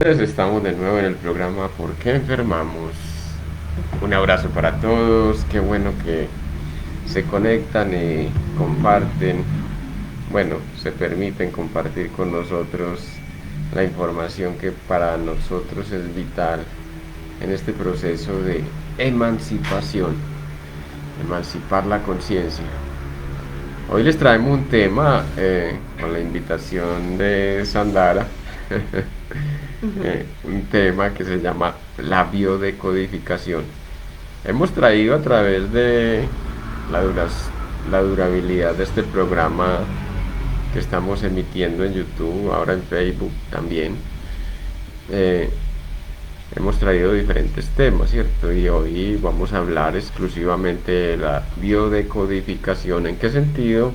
Estamos de nuevo en el programa ¿Por qué enfermamos? Un abrazo para todos, qué bueno que se conectan y comparten, bueno, se permiten compartir con nosotros la información que para nosotros es vital en este proceso de emancipación, emancipar la conciencia. Hoy les traemos un tema con la invitación de Sandara, un tema que se llama la biodecodificación. Hemos traído a través de la, la durabilidad de este programa que estamos emitiendo en YouTube, ahora en Facebook también, eh, hemos traído diferentes temas, ¿cierto? Y hoy vamos a hablar exclusivamente de la biodecodificación. ¿En qué sentido?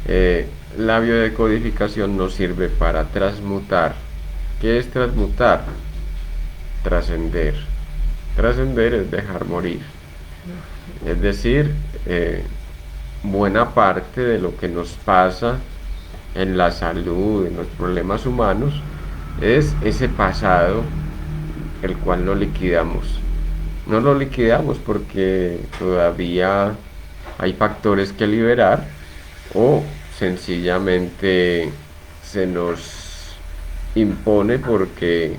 Eh, la biodecodificación nos sirve para transmutar. ¿Qué es transmutar? Trascender. Trascender es dejar morir. Es decir, buena parte de lo que nos pasa en la salud, en los problemas humanos, es ese pasado el cual no liquidamos. No lo liquidamos porque todavía hay factores que liberar o sencillamente se nos impone porque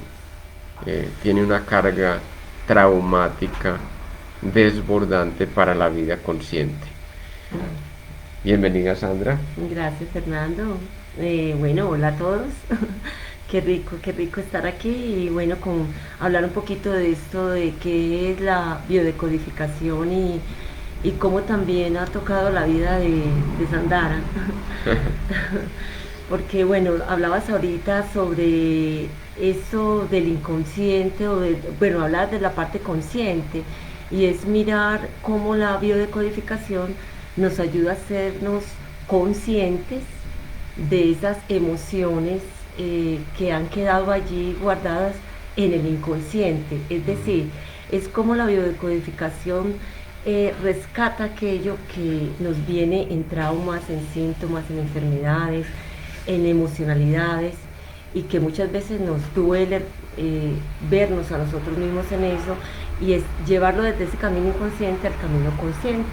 tiene una carga traumática desbordante para la vida consciente. Bienvenida, Sandra. Gracias, Fernando. Hola a todos. Qué rico estar aquí y bueno, con hablar un poquito de esto de qué es la biodecodificación y cómo también ha tocado la vida de Sandara. Porque bueno, hablabas ahorita sobre eso del inconsciente bueno, hablar de la parte consciente y es mirar cómo la biodecodificación nos ayuda a hacernos conscientes de esas emociones que han quedado allí guardadas en el inconsciente. Es decir, es como la biodecodificación rescata aquello que nos viene en traumas, en síntomas, en enfermedades, en emocionalidades y que muchas veces nos duele vernos a nosotros mismos en eso y es llevarlo desde ese camino inconsciente al camino consciente,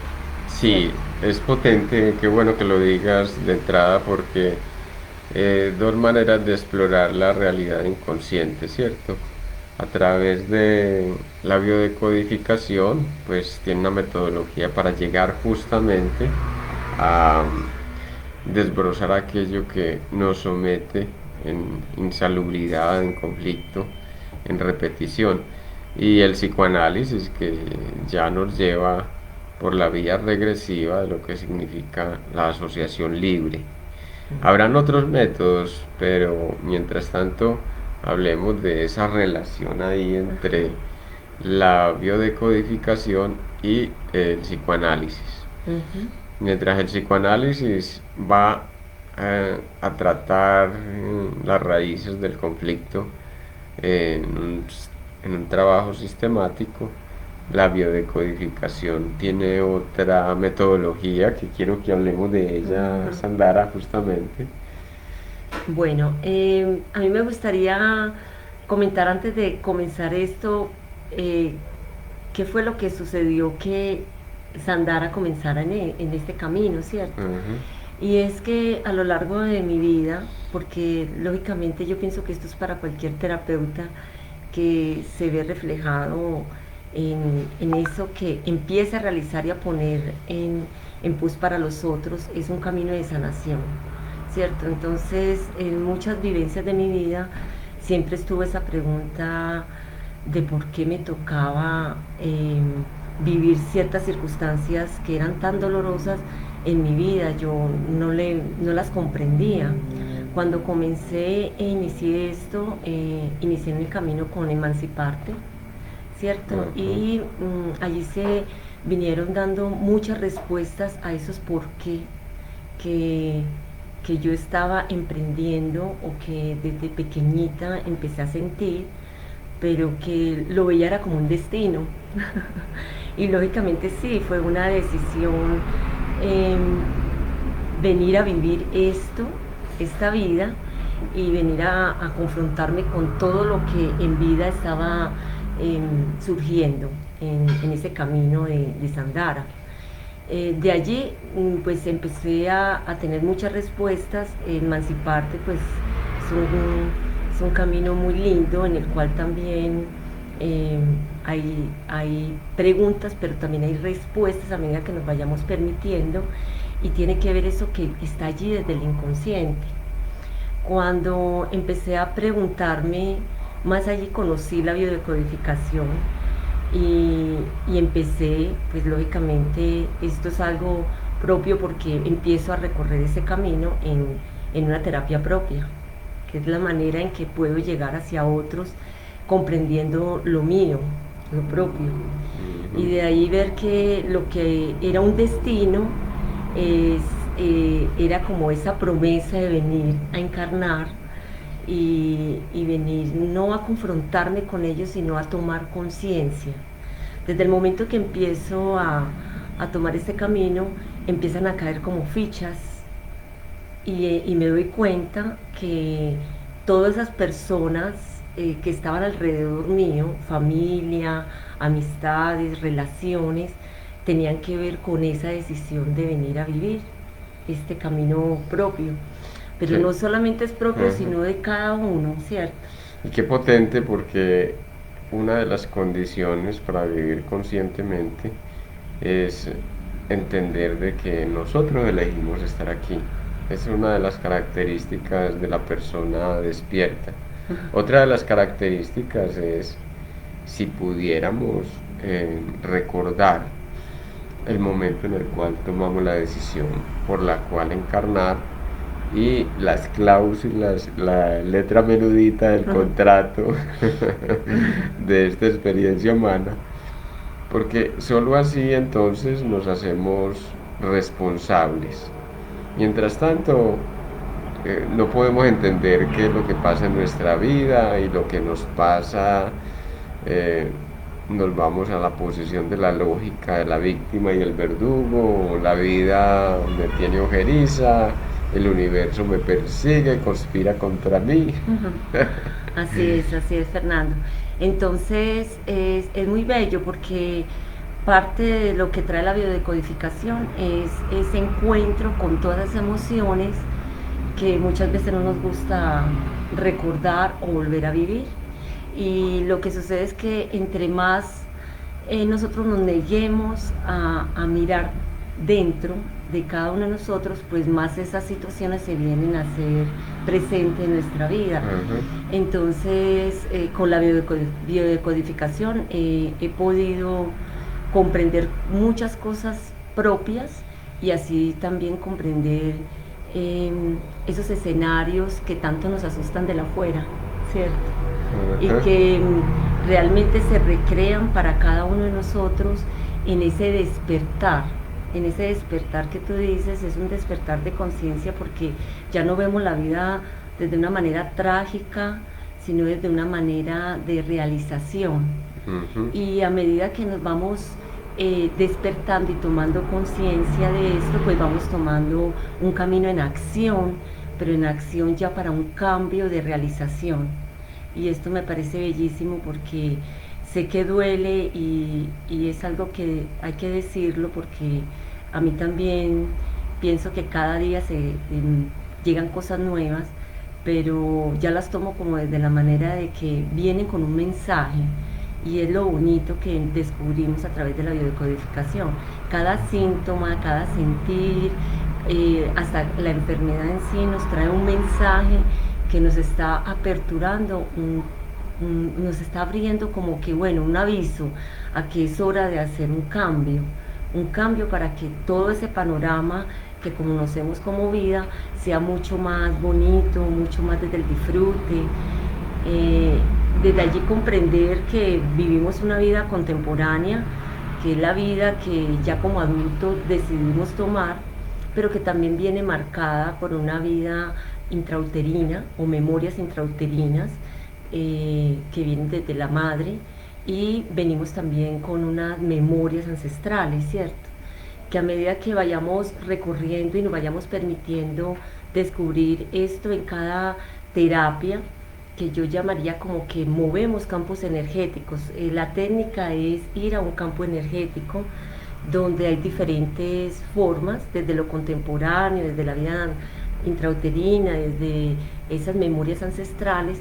Sí, ¿cierto? es potente, qué bueno que lo digas de entrada porque dos maneras de explorar la realidad inconsciente, ¿cierto? A través de la biodecodificación, pues tiene una metodología para llegar justamente a desbrozar aquello que nos somete en insalubridad, en conflicto, en repetición. Y el psicoanálisis que ya nos lleva por la vía regresiva de lo que significa la asociación libre. Habrán otros métodos, pero mientras tanto hablemos de esa relación ahí entre la biodecodificación y el psicoanálisis. Ujú. Mientras el psicoanálisis va a tratar las raíces del conflicto en un trabajo sistemático, la biodecodificación tiene otra metodología que quiero que hablemos de ella, Ujú. Sandara, justamente. Bueno, a mí me gustaría comentar antes de comenzar esto, eh, qué fue lo que sucedió que Sandara comenzara en este camino, ¿cierto? Ujú. Y es que a lo largo de mi vida, porque lógicamente yo pienso que esto es para cualquier terapeuta que se ve reflejado en eso que empieza a realizar y a poner en pos para los otros, es un camino de sanación, ¿cierto? Entonces, en muchas vivencias de mi vida siempre estuvo esa pregunta de por qué me tocaba vivir ciertas circunstancias que eran tan dolorosas en mi vida. Yo no las comprendía. Cuando comencé e inicié esto, inicié en el camino con Emanciparte, ¿cierto? Ujú. Y allí se vinieron dando muchas respuestas a esos por qué que, que yo estaba emprendiendo o que desde pequeñita empecé a sentir, pero que lo veía era como un destino. Y lógicamente sí, fue una decisión eh, venir a vivir esta vida, y venir a confrontarme con todo lo que en vida estaba surgiendo en ese camino de Sandara. De allí pues empecé a tener muchas respuestas. Emanciparte pues es un camino muy lindo en el cual también eh, hay preguntas, pero también hay respuestas a medida que nos vayamos permitiendo, y tiene que ver eso que está allí desde el inconsciente. Cuando empecé a preguntarme, más allí conocí la biodecodificación y empecé, pues lógicamente esto es algo propio porque empiezo a recorrer ese camino en una terapia propia, que es la manera en que puedo llegar hacia otros comprendiendo lo mío, lo propio. Y de ahí ver que lo que era un destino es, era como esa promesa de venir a encarnar y venir no a confrontarme con ellos, sino a tomar conciencia. Desde el momento que empiezo a tomar este camino, empiezan a caer como fichas y me doy cuenta que todas esas personas que estaban alrededor mío, familia, amistades, relaciones, tenían que ver con esa decisión de venir a vivir este camino propio. Pero Sí. no solamente es propio, sino de cada uno, ¿cierto? Y qué potente, porque una de las condiciones para vivir conscientemente es entender de que nosotros elegimos estar aquí. Es una de las características de la persona despierta. Otra de las características es si pudiéramos recordar el momento en el cual tomamos la decisión por la cual encarnar y las cláusulas, la letra menudita del contrato de esta experiencia humana, porque solo así entonces nos hacemos responsables. Mientras tanto, no podemos entender qué es lo que pasa en nuestra vida, y lo que nos pasa, eh, nos vamos a la posición de la lógica de la víctima y el verdugo. La vida me tiene ojeriza, el universo me persigue, conspira contra mí. Así es, Fernando. Entonces es muy bello porque parte de lo que trae la biodecodificación es ese encuentro con todas las emociones que muchas veces no nos gusta recordar o volver a vivir. Y lo que sucede es que entre más nosotros nos neguemos a mirar dentro de cada uno de nosotros, pues más esas situaciones se vienen a ser presentes en nuestra vida. Entonces, con la biodecodificación he podido comprender muchas cosas propias y así también comprender esos escenarios que tanto nos asustan de la afuera, ¿cierto? Y que realmente se recrean para cada uno de nosotros en ese despertar que tú dices. Es un despertar de conciencia porque ya no vemos la vida desde una manera trágica, sino desde una manera de realización. Y a medida que nos vamos despertando y tomando conciencia de esto, pues vamos tomando un camino en acción, pero en acción ya para un cambio de realización. Y esto me parece bellísimo porque sé que duele y es algo que hay que decirlo, porque a mí también pienso que cada día llegan cosas nuevas, pero ya las tomo como desde la manera de que vienen con un mensaje, y es lo bonito que descubrimos a través de la biodecodificación. Cada síntoma, cada sentir, hasta la enfermedad en sí nos trae un mensaje que nos está aperturando, nos está abriendo como que, bueno, un aviso a que es hora de hacer un cambio para que todo ese panorama que conocemos como vida sea mucho más bonito, mucho más desde el disfrute. Desde allí comprender que vivimos una vida contemporánea, que es la vida que ya como adultos decidimos tomar, pero que también viene marcada por una vida intrauterina o memorias intrauterinas que vienen desde la madre, y venimos también con unas memorias ancestrales, ¿cierto? Que a medida que vayamos recorriendo y nos vayamos permitiendo descubrir esto en cada terapia que yo llamaría como que movemos campos energéticos. La técnica es ir a un campo energético donde hay diferentes formas, desde lo contemporáneo, desde la vida intrauterina, desde esas memorias ancestrales,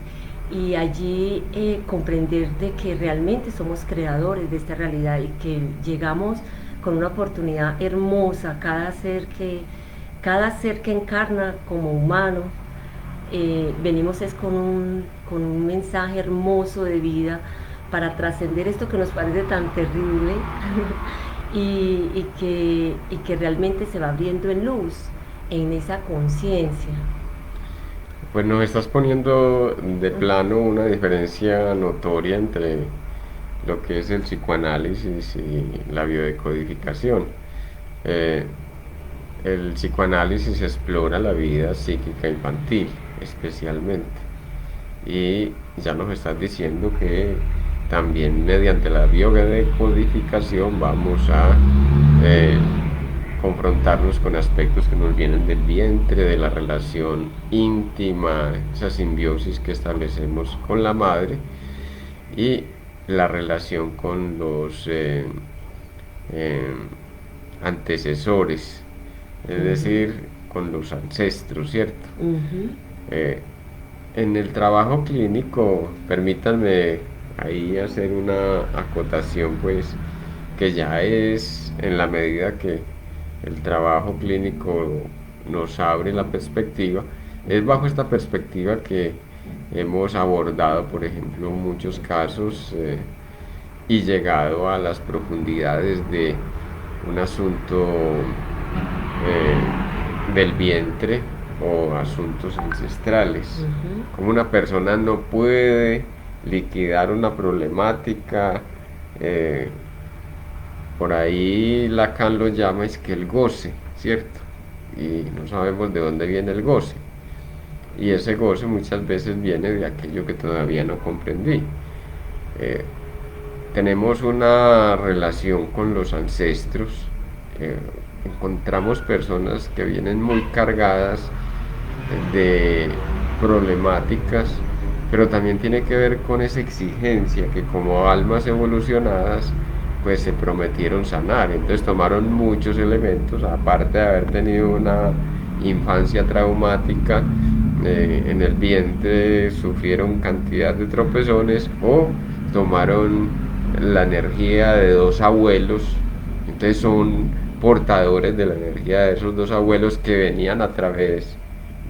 y allí comprender de que realmente somos creadores de esta realidad y que llegamos con una oportunidad hermosa, cada ser que encarna como humano, venimos es con un mensaje hermoso de vida para trascender esto que nos parece tan terrible y que realmente se va abriendo en luz, en esa conciencia. Pues nos estás poniendo de plano una diferencia notoria entre lo que es el psicoanálisis y la biodecodificación. Eh, el psicoanálisis explora la vida psíquica infantil, especialmente. Y ya nos estás diciendo que también mediante la biodecodificación vamos a confrontarnos con aspectos que nos vienen del vientre, de la relación íntima, esa simbiosis que establecemos con la madre y la relación con los eh, antecesores, es decir, con los ancestros, ¿cierto? Eh, en el trabajo clínico, permítanme ahí hacer una acotación, pues, que ya es en la medida que el trabajo clínico nos abre la perspectiva, es bajo esta perspectiva que hemos abordado, por ejemplo, muchos casos y llegado a las profundidades de un asunto del vientre o asuntos ancestrales. Como una persona no puede liquidar una problemática, por ahí Lacan lo llama es que el goce, ¿cierto? Y no sabemos de dónde viene el goce. Y ese goce muchas veces viene de aquello que todavía no comprendí. Tenemos una relación con los ancestros, encontramos personas que vienen muy cargadas de problemáticas, pero también tiene que ver con esa exigencia que como almas evolucionadas pues se prometieron sanar, entonces tomaron muchos elementos, aparte de haber tenido una infancia traumática, en el vientre sufrieron cantidad de tropezones o tomaron la energía de dos abuelos, entonces son portadores de la energía de esos dos abuelos que venían a través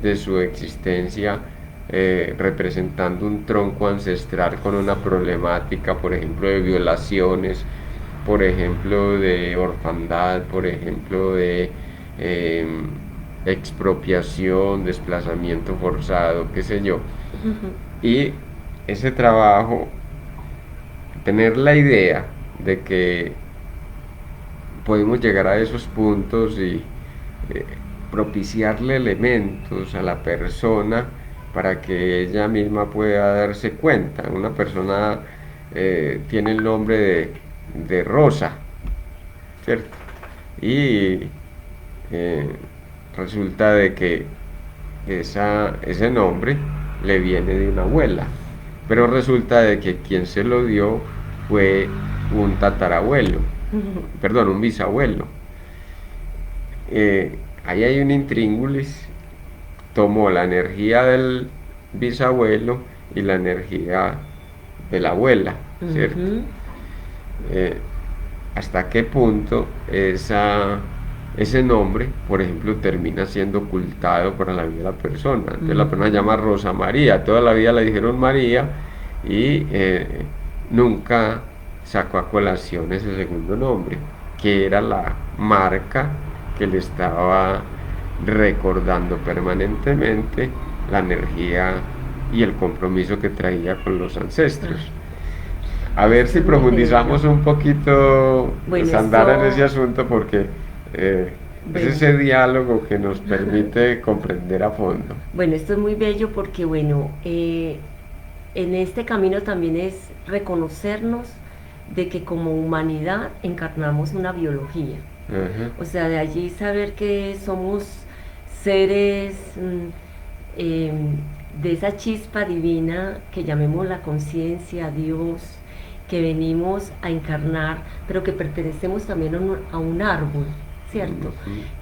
de su existencia representando un tronco ancestral con una problemática, por ejemplo, de violaciones, por ejemplo, de orfandad, por ejemplo, de expropiación, desplazamiento forzado, qué sé yo. Y ese trabajo, tener la idea de que podemos llegar a esos puntos y propiciarle elementos a la persona para que ella misma pueda darse cuenta. Una persona tiene el nombre de Rosa, ¿cierto? Y resulta de que ese nombre le viene de una abuela, pero resulta de que quien se lo dio fue un tatarabuelo, perdón, un bisabuelo. Ahí hay un intríngulis, tomó la energía del bisabuelo y la energía de la abuela, ¿cierto? Hasta qué punto ese nombre, por ejemplo, termina siendo ocultado para la vida de la persona. Entonces la persona se llama Rosa María, toda la vida le dijeron María y nunca sacó a colación ese segundo nombre, que era la marca que le estaba recordando permanentemente la energía y el compromiso que traía con los ancestros. A ver si profundizamos un poquito, pues, andar en ese asunto, porque es ese diálogo que nos permite comprender a fondo. Bueno, esto es muy bello porque, bueno, en este camino también es reconocernos de que como humanidad encarnamos una biología. O sea, de allí saber que somos seres de esa chispa divina que llamemos la conciencia, Dios, que venimos a encarnar, pero que pertenecemos también a un árbol, ¿cierto?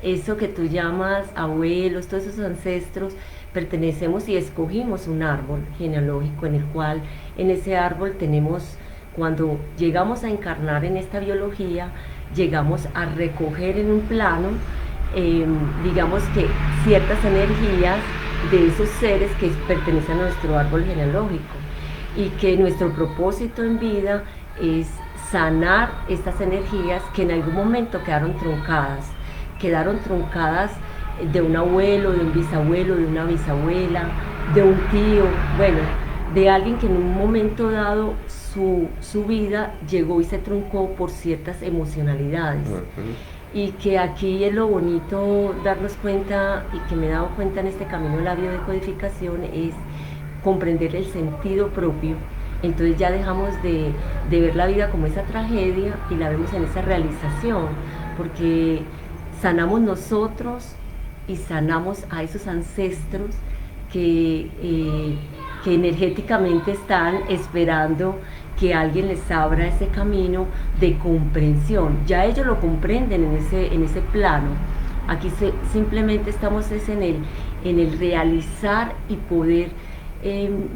Eso que tú llamas abuelos, todos esos ancestros, pertenecemos y escogimos un árbol genealógico en el cual en ese árbol tenemos, cuando llegamos a encarnar en esta biología, llegamos a recoger en un plano, digamos que ciertas energías de esos seres que pertenecen a nuestro árbol genealógico, y que nuestro propósito en vida es sanar estas energías que en algún momento quedaron truncadas de un abuelo, de un bisabuelo, de una bisabuela, de un tío, bueno, de alguien que en un momento dado su vida llegó y se truncó por ciertas emocionalidades. Y que aquí es lo bonito darnos cuenta, y que me he dado cuenta en este camino de la biodecodificación, es comprender el sentido propio. Entonces ya dejamos de ver la vida como esa tragedia y la vemos en esa realización, porque sanamos nosotros y sanamos a esos ancestros que energéticamente están esperando que alguien les abra ese camino de comprensión. Ya ellos lo comprenden en ese plano. Aquí simplemente estamos en el realizar y poder,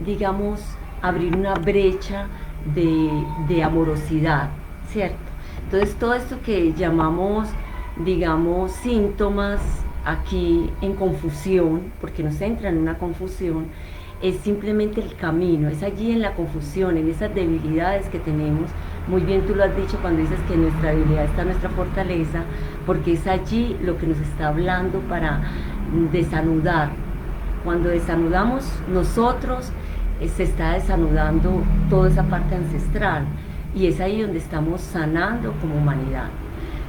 digamos, abrir una brecha de amorosidad, ¿cierto? Entonces todo esto que llamamos, digamos, síntomas aquí en confusión, porque nos entra en una confusión, es simplemente el camino, es allí en la confusión, en esas debilidades que tenemos. Muy bien tú lo has dicho cuando dices que en nuestra debilidad está nuestra fortaleza, porque es allí lo que nos está hablando para desanudar. Cuando desanudamos nosotros, se está desanudando toda esa parte ancestral, y es ahí donde estamos sanando como humanidad.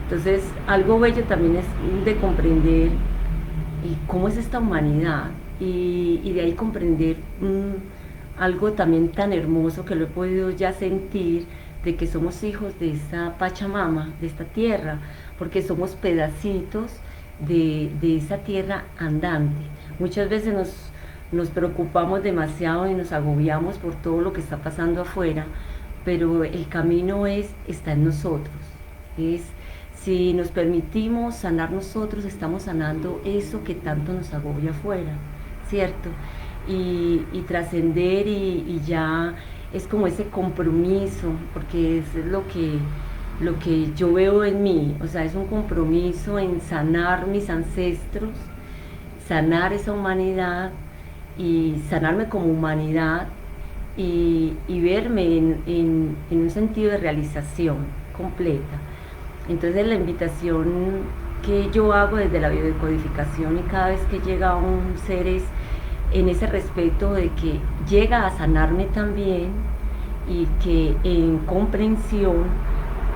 Entonces, algo bello también es de comprender cómo es esta humanidad, y de ahí comprender algo también tan hermoso que lo he podido ya sentir, de que somos hijos de esta Pachamama, de esta tierra, porque somos pedacitos de esa tierra andante. Muchas veces nos preocupamos demasiado y nos agobiamos por todo lo que está pasando afuera, pero el camino está en nosotros. Si nos permitimos sanar nosotros, estamos sanando eso que tanto nos agobia afuera, ¿cierto? Y trascender, y ya es como ese compromiso, porque es lo que yo veo en mí, o sea, es un compromiso en sanar mis ancestros, sanar esa humanidad y sanarme como humanidad, y verme en un sentido de realización completa. Entonces la invitación que yo hago desde la biodecodificación, y cada vez que llega un ser, es en ese respeto de que llega a sanarme también, y que en comprensión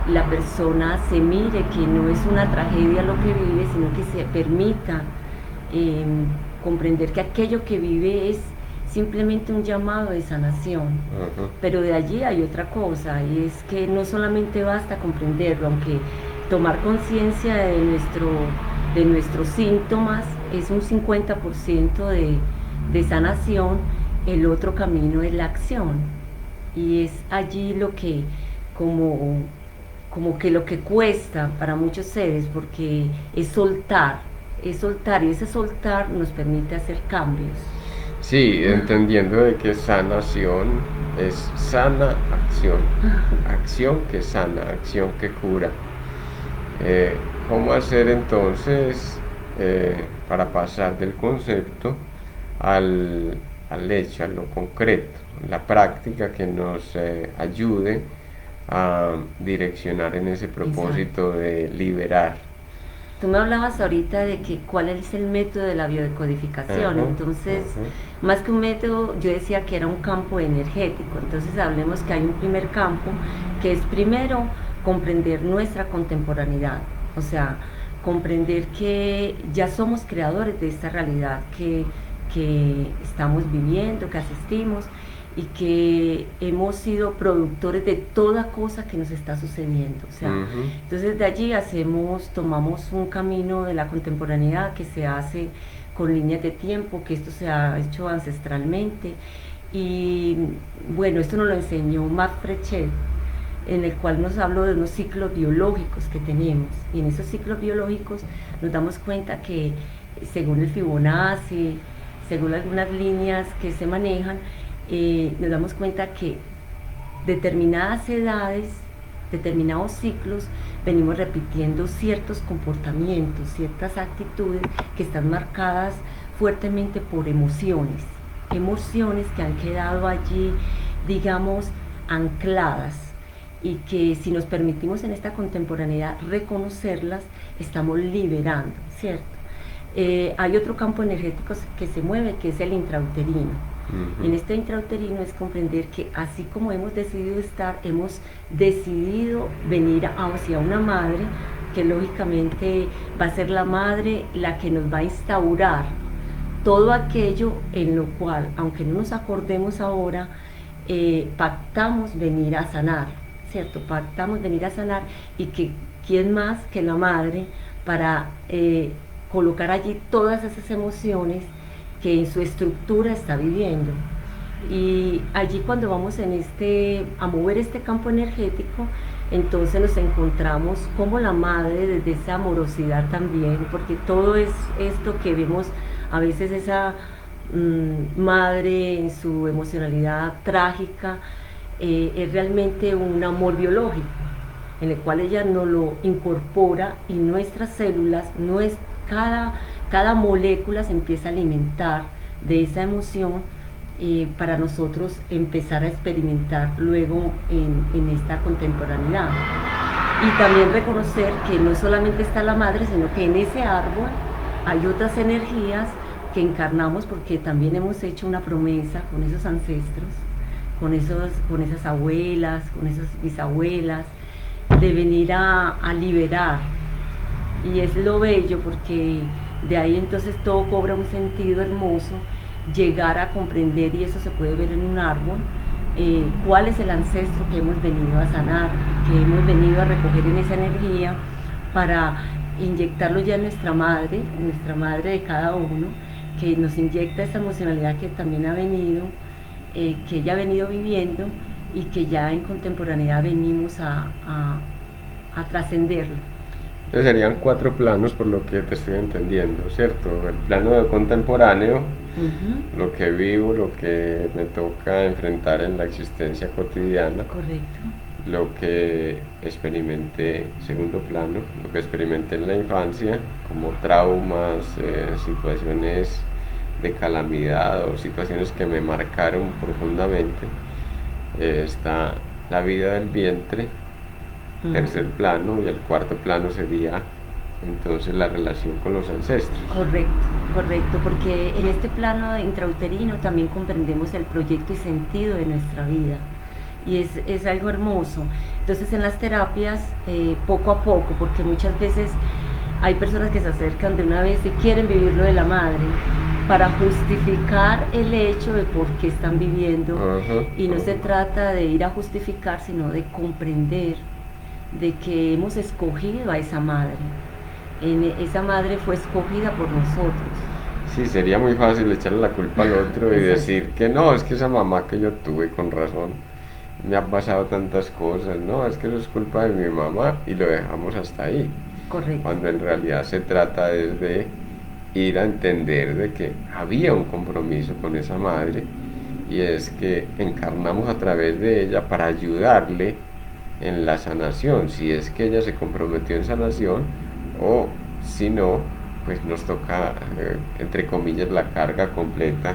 la persona se mire que no es una tragedia lo que vive, sino que se permita comprender que aquello que vive es simplemente un llamado de sanación. Pero de allí hay otra cosa, y es que no solamente basta comprenderlo, aunque tomar conciencia de nuestros síntomas es un 50% de sanación. El otro camino es la acción, y es allí lo que como que lo que cuesta para muchos seres, porque es soltar, y ese soltar nos permite hacer cambios. Sí, entendiendo de que sanación es sana acción, acción que sana, acción que cura. ¿Cómo hacer entonces para pasar del concepto al hecho, a lo concreto, la práctica que nos ayude a direccionar en ese propósito de liberar? Tú me hablabas ahorita de que cuál es el método de la biodecodificación. Entonces, más que un método, yo decía que era un campo energético. Entonces hablemos que hay un primer campo, que es primero comprender nuestra contemporaneidad, o sea, comprender que ya somos creadores de esta realidad que estamos viviendo, que asistimos, y que hemos sido productores de toda cosa que nos está sucediendo. O sea, entonces de allí tomamos un camino de la contemporaneidad que se hace con líneas de tiempo, que esto se ha hecho ancestralmente. Y bueno, esto nos lo enseñó Marc Frechet, en el cual nos habló de unos ciclos biológicos que tenemos. Y en esos ciclos biológicos nos damos cuenta que según el Fibonacci, según algunas líneas que se manejan, nos damos cuenta que determinadas edades, determinados ciclos, venimos repitiendo ciertos comportamientos, ciertas actitudes que están marcadas fuertemente por emociones que han quedado allí, digamos, ancladas, y que si nos permitimos en esta contemporaneidad reconocerlas, estamos liberando, ¿cierto? Hay otro campo energético que se mueve, que es el intrauterino. En este intrauterino es comprender que así como hemos decidido estar, hemos decidido venir hacia una madre, que lógicamente va a ser la madre la que nos va a instaurar todo aquello en lo cual, aunque no nos acordemos ahora, pactamos venir a sanar, ¿cierto? Pactamos venir a sanar, y que quién más que la madre para colocar allí todas esas emociones que en su estructura está viviendo. Y allí, cuando vamos a mover este campo energético, entonces nos encontramos como la madre, desde esa amorosidad también, porque todo es esto que vemos a veces, esa madre en su emocionalidad trágica, es realmente un amor biológico, en el cual ella nos lo incorpora, y nuestras células, cada molécula se empieza a alimentar de esa emoción, para nosotros empezar a experimentar luego en esta contemporaneidad. Y también reconocer que no solamente está la madre, sino que en ese árbol hay otras energías que encarnamos, porque también hemos hecho una promesa con esos ancestros, con esas abuelas, con esas bisabuelas, de venir a liberar. Y es lo bello, porque de ahí entonces todo cobra un sentido hermoso, llegar a comprender, y eso se puede ver en un árbol, cuál es el ancestro que hemos venido a sanar, que hemos venido a recoger en esa energía, para inyectarlo ya en nuestra madre de cada uno, que nos inyecta esa emocionalidad que también ha venido, que ella ha venido viviendo, y que ya en contemporaneidad venimos a trascenderlo. Entonces serían 4 planos, por lo que te estoy entendiendo, ¿cierto? El plano de contemporáneo, lo que vivo, lo que me toca enfrentar en la existencia cotidiana. Correcto. Lo que experimenté, segundo plano, lo que experimenté en la infancia, como traumas, situaciones de calamidad o situaciones que me marcaron profundamente. Está la vida del vientre, tercer plano, y el cuarto plano sería entonces la relación con los ancestros. Correcto, porque en este plano intrauterino también comprendemos el proyecto y sentido de nuestra vida, y es algo hermoso. Entonces, en las terapias, poco a poco, porque muchas veces hay personas que se acercan de una vez y quieren vivir lo de la madre para justificar el hecho de por qué están viviendo, y no se trata de ir a justificar, sino de comprender de que hemos escogido a esa madre. Esa madre fue escogida por nosotros. Sí, sería muy fácil echarle la culpa al otro y decir que no, es que esa mamá que yo tuve, con razón, me ha pasado tantas cosas, no, es que eso es culpa de mi mamá, y lo dejamos hasta ahí. Correcto. Cuando en realidad se trata de ir a entender de que había un compromiso con esa madre, y es que encarnamos a través de ella para ayudarle en la sanación, si es que ella se comprometió en sanación, o si no, pues nos toca, entre comillas, la carga completa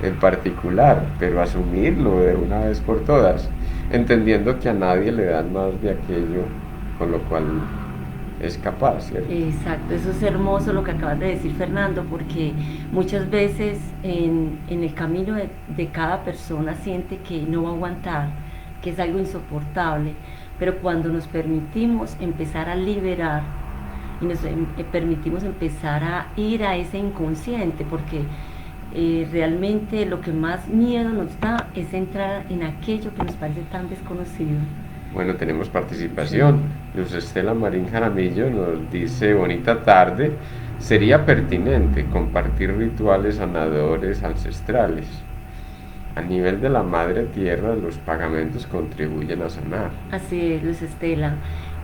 en particular, pero asumirlo de una vez por todas, entendiendo que a nadie le dan más de aquello con lo cual es capaz, ¿cierto? Exacto, eso es hermoso lo que acabas de decir, Fernando, porque muchas veces en el camino de cada persona siente que no va a aguantar, que es algo insoportable, pero cuando nos permitimos empezar a liberar, y nos permitimos empezar a ir a ese inconsciente, porque realmente lo que más miedo nos da es entrar en aquello que nos parece tan desconocido, Bueno, tenemos participación. Luz Estela Marín Jaramillo nos dice, bonita tarde, sería pertinente compartir rituales sanadores ancestrales. A nivel de la madre tierra, los pagamentos contribuyen a sanar. Así es, Luz Estela.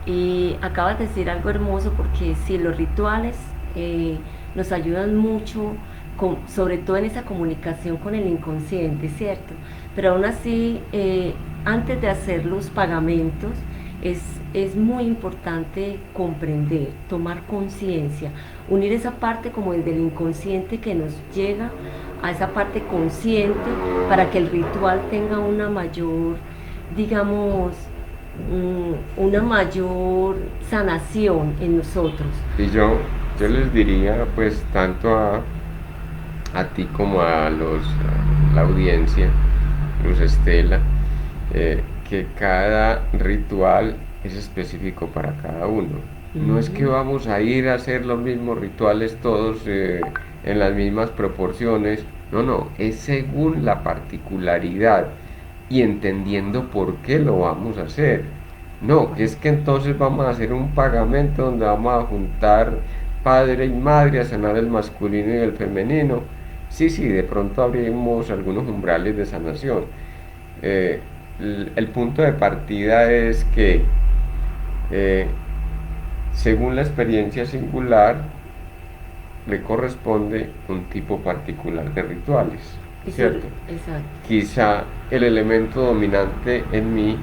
Y acabas de decir algo hermoso porque sí, los rituales nos ayudan mucho, sobre todo en esa comunicación con el inconsciente, ¿cierto? Pero aún así, antes de hacer los pagamentos, es muy importante comprender, tomar conciencia, unir esa parte como desde el inconsciente que nos llega a esa parte consciente para que el ritual tenga una mayor, digamos, una mayor sanación en nosotros. Y yo les diría, pues, tanto a ti como a la audiencia, Luz Estela, que cada ritual es específico para cada uno. No es que vamos a ir a hacer los mismos rituales todos en las mismas proporciones, no, es según la particularidad y entendiendo por qué lo vamos a hacer. No, es que entonces vamos a hacer un pagamento donde vamos a juntar padre y madre a sanar el masculino y el femenino. Sí, de pronto abrimos algunos umbrales de sanación. El punto de partida es que según la experiencia singular le corresponde un tipo particular de rituales, ¿cierto? Exacto. Quizá el elemento dominante en mí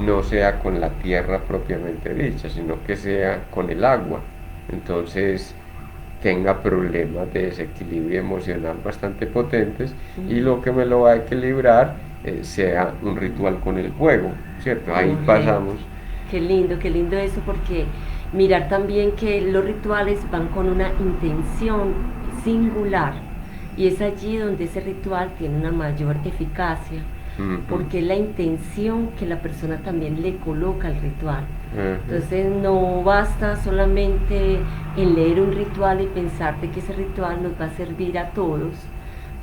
no sea con la tierra propiamente dicha, sino que sea con el agua. Entonces tenga problemas de desequilibrio emocional bastante potentes y lo que me lo va a equilibrar sea un ritual con el fuego, ¿cierto? Ahí pasamos. Qué lindo eso, porque mirar también que los rituales van con una intención singular y es allí donde ese ritual tiene una mayor eficacia, porque es la intención que la persona también le coloca al ritual. Entonces no basta solamente en leer un ritual y pensar de que ese ritual nos va a servir a todos,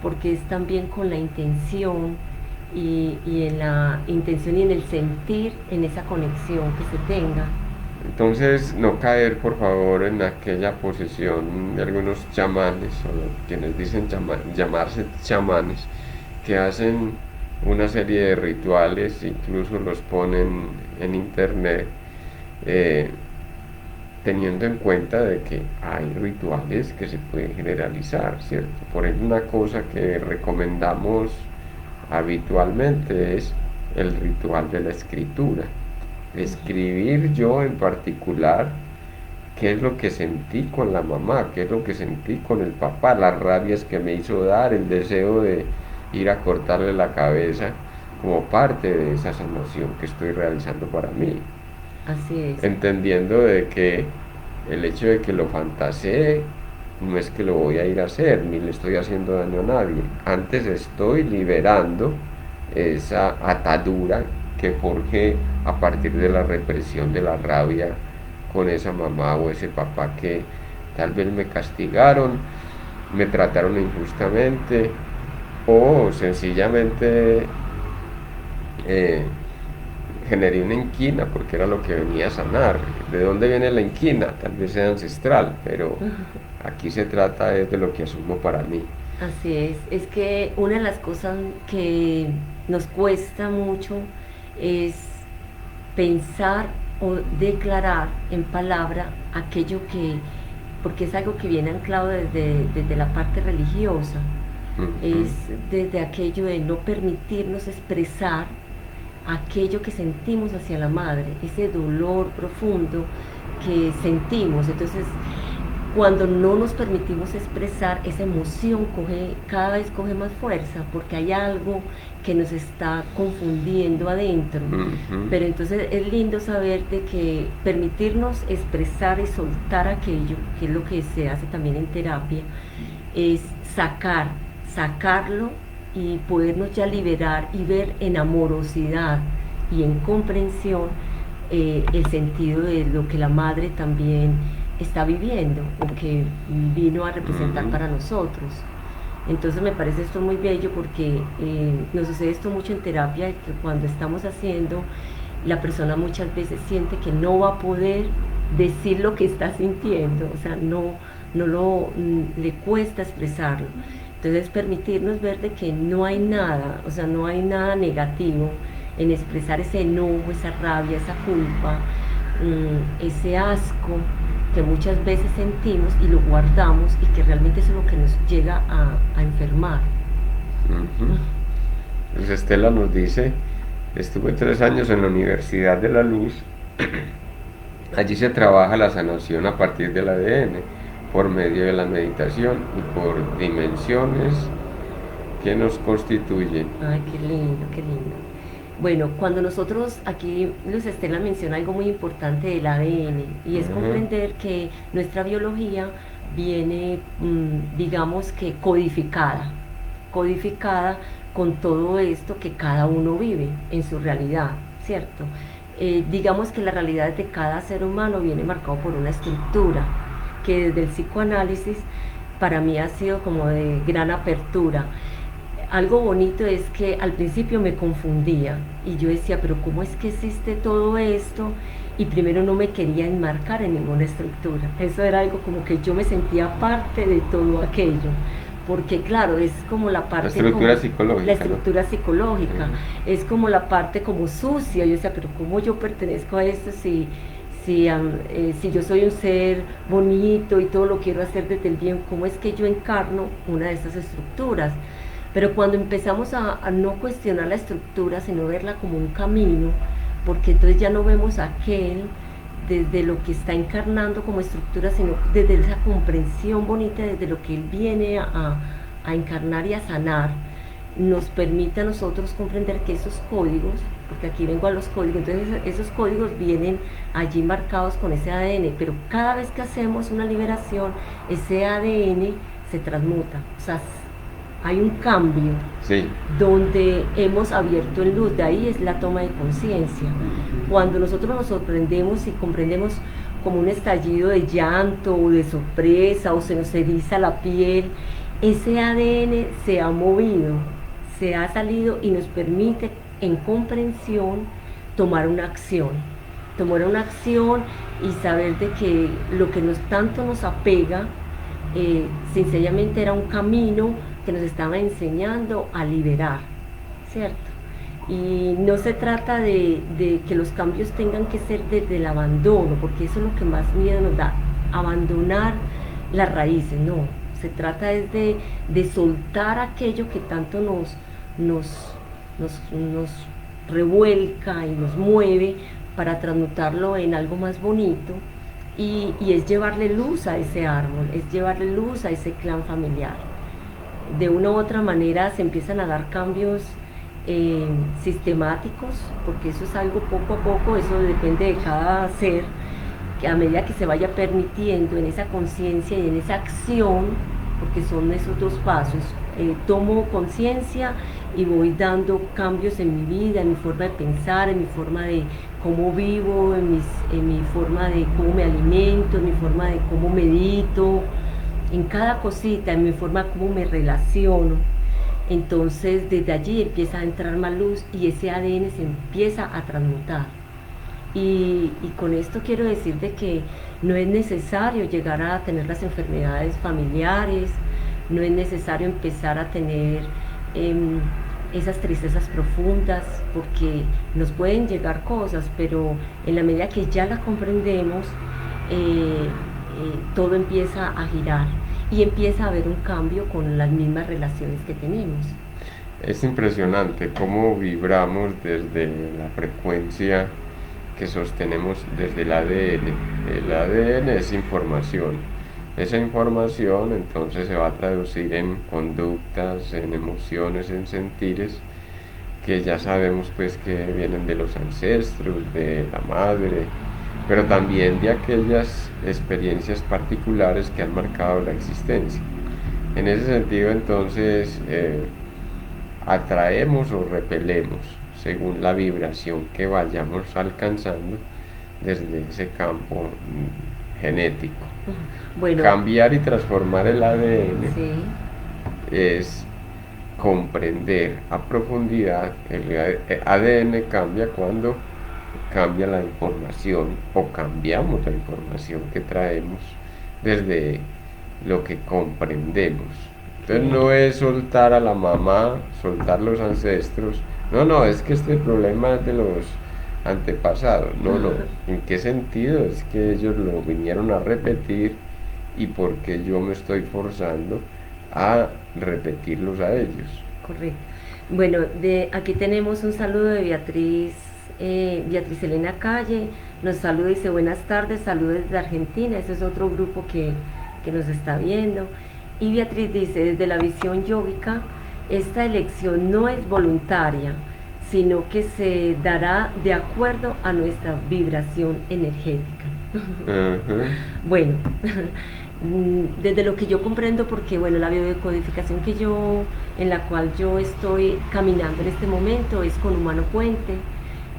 porque es también con la intención y en la intención y en el sentir, en esa conexión que se tenga. Entonces, no caer, por favor, en aquella posición de algunos chamanes, o quienes dicen llamarse chamanes, que hacen una serie de rituales, incluso los ponen en internet, teniendo en cuenta de que hay rituales que se pueden generalizar, ¿cierto? Por ejemplo, una cosa que recomendamos habitualmente es el ritual de la escritura. Escribir yo en particular qué es lo que sentí con la mamá, qué es lo que sentí con el papá, las rabias que me hizo dar, el deseo de ir a cortarle la cabeza como parte de esa sanación que estoy realizando para mí. Así es. Entendiendo de que el hecho de que lo fantasee no es que lo voy a ir a hacer, ni le estoy haciendo daño a nadie. Antes estoy liberando esa atadura que forjé a partir de la represión de la rabia con esa mamá o ese papá que tal vez me castigaron, me trataron injustamente o sencillamente generé una inquina porque era lo que venía a sanar. ¿De dónde viene la inquina? Tal vez sea ancestral, pero aquí se trata de lo que asumo para mí. Así es que una de las cosas que nos cuesta mucho es pensar o declarar en palabra aquello porque es algo que viene anclado desde la parte religiosa, es desde aquello de no permitirnos expresar aquello que sentimos hacia la madre, ese dolor profundo que sentimos. Entonces, cuando no nos permitimos expresar, esa emoción cada vez coge más fuerza, porque hay algo que nos está confundiendo adentro. Pero entonces es lindo saber de que permitirnos expresar y soltar aquello, que es lo que se hace también en terapia, es sacarlo y podernos ya liberar y ver en amorosidad y en comprensión el sentido de lo que la madre también está viviendo o que vino a representar para nosotros. Entonces me parece esto muy bello porque nos sucede esto mucho en terapia, que cuando estamos haciendo la persona muchas veces siente que no va a poder decir lo que está sintiendo, o sea, le cuesta expresarlo. Entonces permitirnos ver de que no hay nada, o sea, no hay nada negativo en expresar ese enojo, esa rabia, esa culpa, ese asco que muchas veces sentimos y lo guardamos y que realmente eso es lo que nos llega a enfermar. Ujú. Pues Estela nos dice, estuve 3 años en la Universidad de la Luz. Allí se trabaja la sanación a partir del ADN, por medio de la meditación y por dimensiones que nos constituyen. Ay, qué lindo, qué lindo. Bueno, cuando nosotros, aquí Luz Estela menciona algo muy importante del ADN y es Ujú. comprender que nuestra biología viene, digamos que codificada con todo esto que cada uno vive en su realidad, ¿cierto? Digamos que la realidad de cada ser humano viene marcado por una estructura que desde el psicoanálisis para mí ha sido como de gran apertura. Algo bonito es que al principio me confundía y yo decía, pero ¿cómo es que existe todo esto? Y primero no me quería enmarcar en ninguna estructura. Eso era algo como que yo me sentía parte de todo aquello. Porque claro, es como la La parte como estructura la psicológica, ¿no? estructura psicológica, Ujú. es como la parte como sucia. Yo decía, pero ¿cómo yo pertenezco a esto si yo soy un ser bonito y todo lo quiero hacer desde el bien? ¿Cómo es que yo encarno una de estas estructuras? Pero cuando empezamos a no cuestionar la estructura, sino verla como un camino, porque entonces ya no vemos a aquel desde lo que está encarnando como estructura, sino desde esa comprensión bonita, desde lo que él viene a encarnar y a sanar, nos permite a nosotros comprender que esos códigos, porque aquí vengo a los códigos, entonces esos códigos vienen allí marcados con ese ADN, pero cada vez que hacemos una liberación, ese ADN se transmuta, o sea, hay un cambio Sí. donde hemos abierto en luz, de ahí es la toma de conciencia. Cuando nosotros nos sorprendemos y comprendemos como un estallido de llanto o de sorpresa o se nos eriza la piel, ese ADN se ha movido, se ha salido y nos permite en comprensión tomar una acción y saber de que lo que tanto nos apega, sencillamente era un camino que nos estaba enseñando a liberar, ¿cierto? Y no se trata de que los cambios tengan que ser desde el abandono, porque eso es lo que más miedo nos da, abandonar las raíces, no. Se trata es de soltar aquello que tanto nos, nos revuelca y nos mueve para transmutarlo en algo más bonito y es llevarle luz a ese árbol, es llevarle luz a ese clan familiar. De una u otra manera se empiezan a dar cambios sistemáticos, porque eso es algo poco a poco, eso depende de cada ser, que a medida que se vaya permitiendo en esa conciencia y en esa acción, porque son esos dos pasos, tomo conciencia y voy dando cambios en mi vida, en mi forma de pensar, en mi forma de cómo vivo, en mi forma de cómo me alimento, en mi forma de cómo medito, en cada cosita, en mi forma como me relaciono. Entonces desde allí empieza a entrar más luz y ese ADN se empieza a transmutar. Y con esto quiero decir de que no es necesario llegar a tener las enfermedades familiares, no es necesario empezar a tener eh, esas tristezas profundas, porque nos pueden llegar cosas, pero en la medida que ya las comprendemos, todo empieza a girar y empieza a haber un cambio con las mismas relaciones que tenemos. Es impresionante cómo vibramos desde la frecuencia que sostenemos desde el ADN. El ADN es información. Esa información entonces se va a traducir en conductas, en emociones, en sentires que ya sabemos pues que vienen de los ancestros, de la madre, pero también de aquellas experiencias particulares que han marcado la existencia. En ese sentido entonces atraemos o repelemos según la vibración que vayamos alcanzando desde ese campo genético. Bueno, Cambiar y transformar el ADN sí, es comprender a profundidad. El ADN cambia cuando cambia la información o cambiamos la información que traemos desde lo que comprendemos. Entonces Sí, no es soltar a la mamá, soltar los ancestros. No, no, es que este problema es de los antepasados. No, no. ¿En qué sentido? Es que ellos lo vinieron a repetir y porque yo me estoy forzando a repetirlos a ellos. correcto. Bueno, aquí tenemos un saludo de Beatriz, Beatriz Elena Calle, nos saluda y dice buenas tardes, saludos desde Argentina, ese es otro grupo que nos está viendo. Y Beatriz dice, desde la visión yógica, esta elección no es voluntaria, sino que se dará de acuerdo a nuestra vibración energética. Ajá. Bueno, desde lo que yo comprendo, porque bueno, la biodecodificación en la cual yo estoy caminando en este momento es con Humano Puente,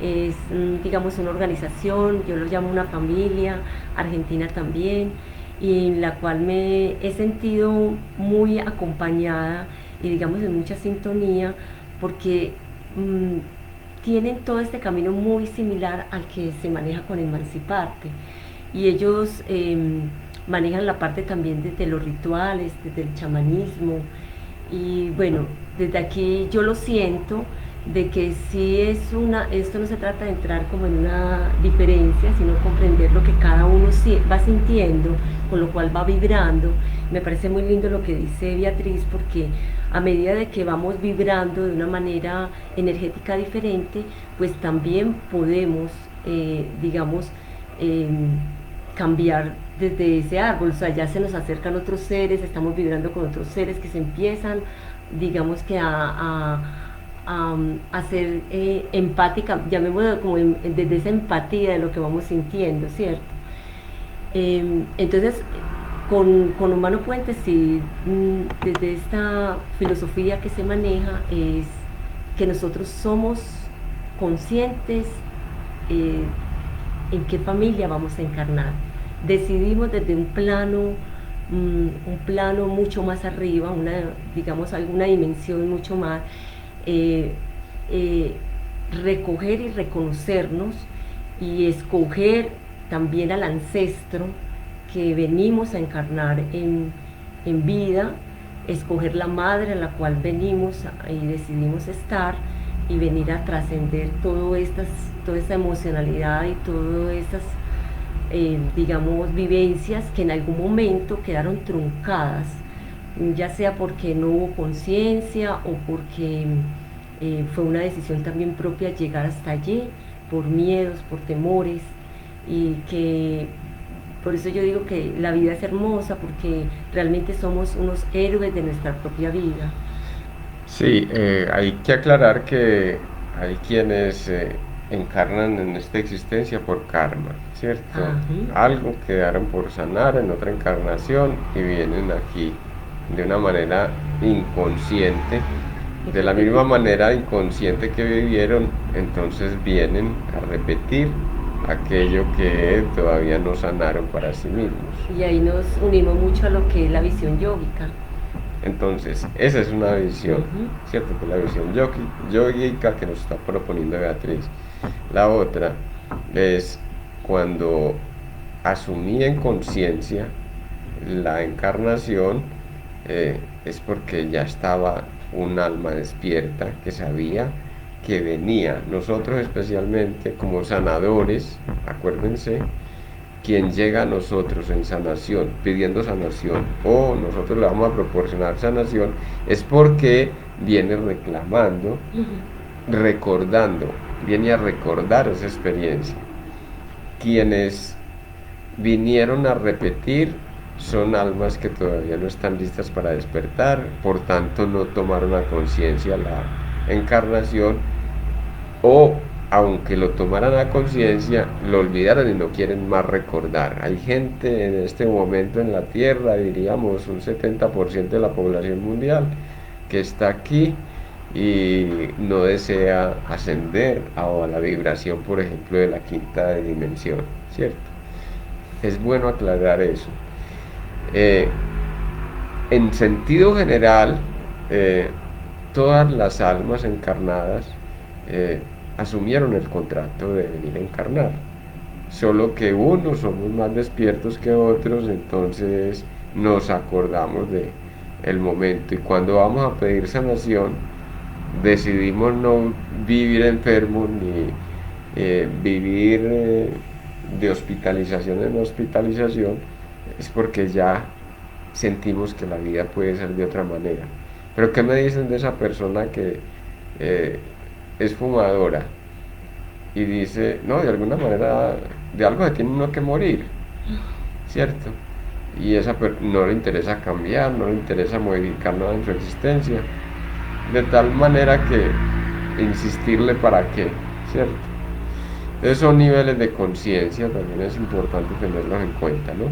es digamos una organización, yo lo llamo una familia, argentina también, y en la cual me he sentido muy acompañada y digamos en mucha sintonía, porque tienen todo este camino muy similar al que se maneja con Emanciparte. Y ellos manejan la parte también desde los rituales, desde el chamanismo. Y bueno, desde aquí yo lo siento de que sí es esto no se trata de entrar como en una diferencia, sino comprender lo que cada uno va sintiendo, con lo cual va vibrando. Me parece muy lindo lo que dice Beatriz, porque a medida de que vamos vibrando de una manera energética diferente, pues también podemos, digamos, eh, cambiar desde ese árbol. O sea, ya se nos acercan otros seres, estamos vibrando con otros seres que se empiezan, digamos que a ser empática, llamémoslo como desde esa empatía de lo que vamos sintiendo, ¿cierto? Entonces, con Humano Puente, sí, desde esta filosofía que se maneja es que nosotros somos conscientes eh, en qué familia vamos a encarnar. Decidimos desde un plano mucho más arriba, digamos alguna dimensión mucho más, eh, eh, recoger y reconocernos y escoger también al ancestro que venimos a encarnar en vida, escoger la madre en la cual venimos y decidimos estar y venir a trascender toda esta emocionalidad y todas estas, digamos, vivencias que en algún momento quedaron truncadas, ya sea porque no hubo conciencia o porque fue una decisión también propia llegar hasta allí, por miedos, por temores, y que por eso yo digo que la vida es hermosa, porque realmente somos unos héroes de nuestra propia vida. Sí, hay que aclarar que hay quienes encarnan en esta existencia por karma, ¿cierto? Ajá. Algo quedaron por sanar en otra encarnación y vienen aquí de una manera inconsciente, de la misma manera inconsciente que vivieron, entonces vienen a repetir aquello que todavía no sanaron para sí mismos. Y ahí nos unimos mucho a lo que es la visión yógica. Entonces, esa es una visión, Ujú. ¿cierto? Que es la visión yógica que nos está proponiendo Beatriz. La otra es cuando asumí en conciencia la encarnación, es porque ya estaba un alma despierta que sabía que venía. Nosotros especialmente como sanadores, acuérdense, quien llega a nosotros en sanación, pidiendo sanación, o nosotros le vamos a proporcionar sanación, es porque viene reclamando, recordando, viene a recordar esa experiencia. Quienes vinieron a repetir son almas que todavía no están listas para despertar, por tanto no tomaron a conciencia la encarnación, o aunque lo tomaran a conciencia, lo olvidaran y no quieren más recordar. Hay gente en este momento en la Tierra, diríamos un 70% de la población mundial, que está aquí y no desea ascender a la vibración, por ejemplo, de la quinta dimensión, ¿cierto? Es bueno aclarar eso. Eh, en sentido general, todas las almas encarnadas eh, asumieron el contrato de venir a encarnar. Solo que unos somos más despiertos que otros, entonces nos acordamos de el momento, y cuando vamos a pedir sanación decidimos no vivir enfermos ni vivir de hospitalización en hospitalización, es porque ya sentimos que la vida puede ser de otra manera. Pero ¿qué me dicen de esa persona que eh, es fumadora y dice, no, de alguna manera, de algo se tiene uno que morir, ¿cierto? Y no le interesa cambiar, no le interesa modificar nada en su existencia, de tal manera que insistirle para qué, ¿cierto? Entonces son niveles de conciencia, también es importante tenerlos en cuenta, ¿no?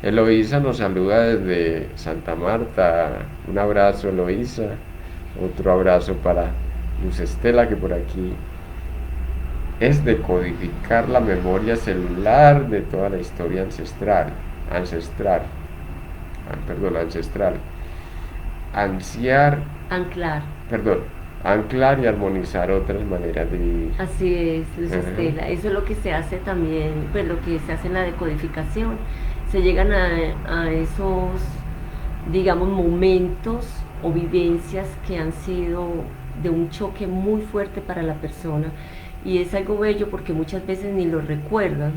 Eloísa nos saluda desde Santa Marta, un abrazo Eloísa, otro abrazo para Luz Estela, que por aquí es decodificar la memoria celular de toda la historia ancestral, ansiar, Anclar. perdón, anclar y armonizar otras maneras de vivir. Así es, Luz Ajá. Estela. Eso es lo que se hace también, pues lo que se hace en la decodificación. Se llegan a esos, digamos, momentos o vivencias que han sido de un choque muy fuerte para la persona. Y es algo bello porque muchas veces ni lo recuerdan.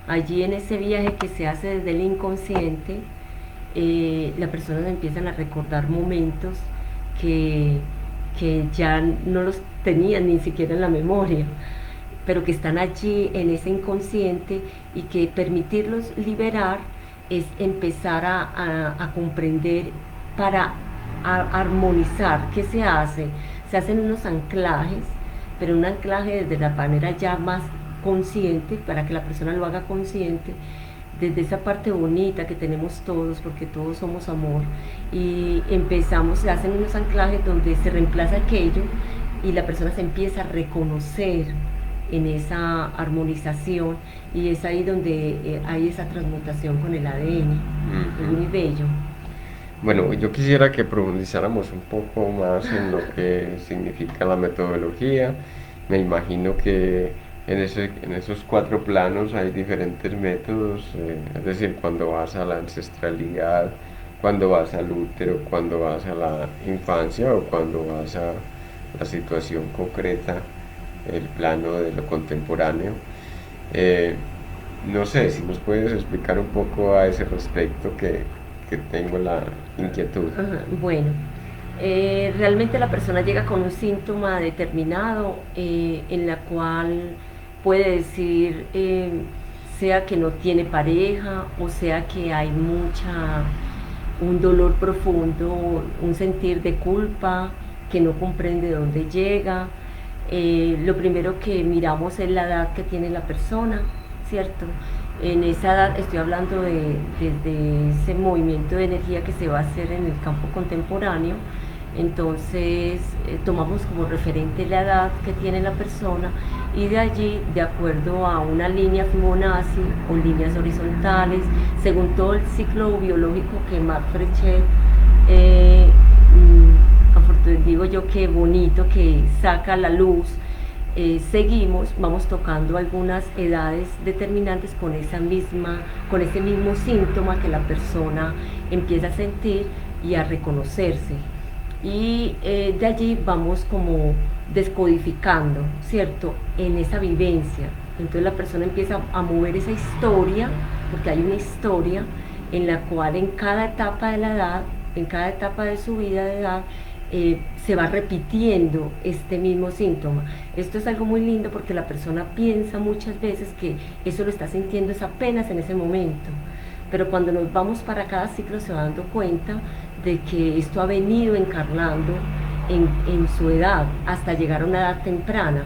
Allí en ese viaje que se hace desde el inconsciente, las personas empiezan a recordar momentos que, que ya no los tenían ni siquiera en la memoria, pero que están allí en ese inconsciente, y que permitirlos liberar es empezar a comprender para armonizar. ¿Qué se hace? Se hacen unos anclajes, pero un anclaje desde la manera ya más consciente, para que la persona lo haga consciente, desde esa parte bonita que tenemos todos, porque todos somos amor, y empezamos, se hacen unos anclajes donde se reemplaza aquello y la persona se empieza a reconocer en esa armonización, y es ahí donde hay esa transmutación con el ADN. Es muy bello. Bueno, yo quisiera que profundizáramos un poco más en lo que significa la metodología. Me imagino que en esos 4 planos hay diferentes métodos, es decir, cuando vas a la ancestralidad, cuando vas al útero, cuando vas a la infancia o cuando vas a la situación concreta, el plano de lo contemporáneo. Eh, no sé si nos puedes explicar un poco a ese respecto, que tengo la inquietud. Ajá. Bueno, realmente la persona llega con un síntoma determinado, en la cual puede decir, sea que no tiene pareja, o sea que hay un dolor profundo, un sentir de culpa, que no comprende dónde llega. Lo primero que miramos es la edad que tiene la persona, ¿cierto? En esa edad estoy hablando de ese movimiento de energía que se va a hacer en el campo contemporáneo. Entonces tomamos como referente la edad que tiene la persona, y de allí, de acuerdo a una línea Fibonacci o líneas horizontales, según todo el ciclo biológico que Marc Frechet, digo yo que bonito, que saca a la luz, seguimos, vamos tocando algunas edades determinantes con ese mismo síntoma que la persona empieza a sentir y a reconocerse. Y de allí vamos como descodificando, ¿cierto? En esa vivencia. Entonces la persona empieza a mover esa historia, porque hay una historia en la cual en cada etapa de la edad, en cada etapa de su vida de edad, se va repitiendo este mismo síntoma. Esto es algo muy lindo porque la persona piensa muchas veces que eso lo está sintiendo es apenas en ese momento, pero cuando nos vamos para cada ciclo se va dando cuenta de que esto ha venido encarnando en su edad hasta llegar a una edad temprana,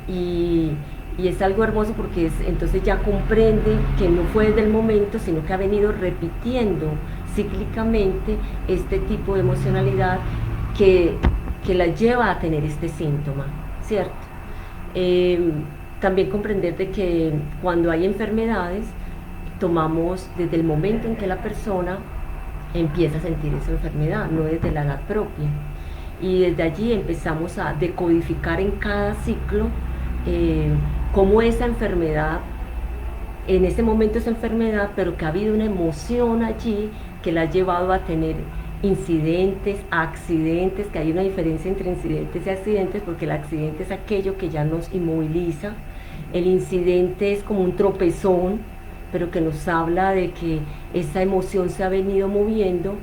y es algo hermoso porque entonces ya comprende que no fue desde el momento, sino que ha venido repitiendo cíclicamente este tipo de emocionalidad que la lleva a tener este síntoma, ¿cierto? También comprender de que cuando hay enfermedades, tomamos desde el momento en que la persona empieza a sentir esa enfermedad, no desde la edad propia. Y desde allí empezamos a decodificar en cada ciclo eh, cómo esa enfermedad, en ese momento esa enfermedad, pero que ha habido una emoción allí que la ha llevado a tener incidentes, accidentes, que hay una diferencia entre incidentes y accidentes, porque el accidente es aquello que ya nos inmoviliza, el incidente es como un tropezón, pero que nos habla de que esa emoción se ha venido moviendo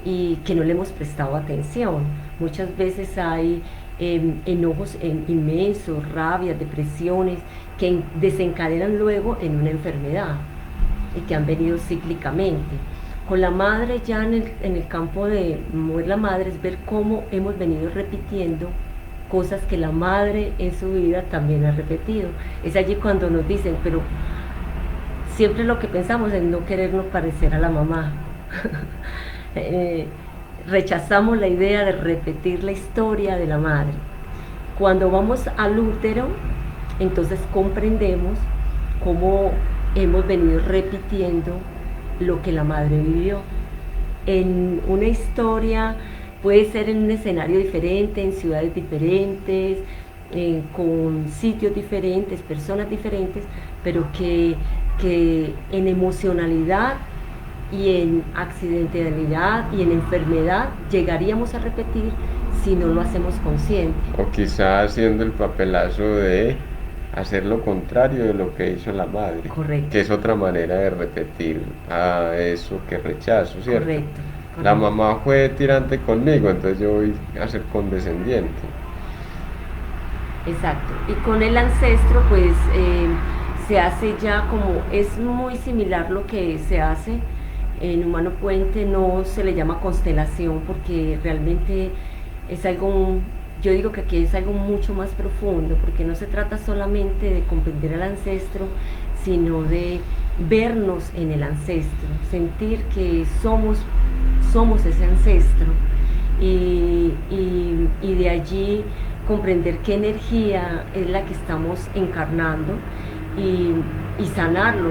y que no le hemos prestado atención. Muchas veces hay enojos inmensos, rabias, depresiones, que desencadenan luego en una enfermedad y que han venido cíclicamente. Con la madre ya en el campo de mover la madre es ver cómo hemos venido repitiendo cosas que la madre en su vida también ha repetido. Es allí cuando nos dicen, pero siempre lo que pensamos es no querernos parecer a la mamá. eh, Rechazamos la idea de repetir la historia de la madre. Cuando vamos al útero, entonces comprendemos cómo hemos venido repitiendo lo que la madre vivió. En una historia puede ser en un escenario diferente, en ciudades diferentes, con sitios diferentes, personas diferentes, pero que en emocionalidad y en accidentalidad y en enfermedad llegaríamos a repetir si no lo hacemos consciente. O quizá haciendo el papelazo de hacer lo contrario de lo que hizo la madre, Correcto. que es otra manera de repetir a eso que rechazo, ¿cierto? Correcto. La mamá fue tirante conmigo, entonces yo voy a ser condescendiente. Exacto. Y con el ancestro, pues se hace ya como, es muy similar lo que se hace en Humano Puente, no se le llama constelación porque realmente es algo, yo digo que aquí es algo mucho más profundo, porque no se trata solamente de comprender al ancestro, sino de vernos en el ancestro, sentir que somos ese ancestro y de allí comprender qué energía es la que estamos encarnando y sanarlo,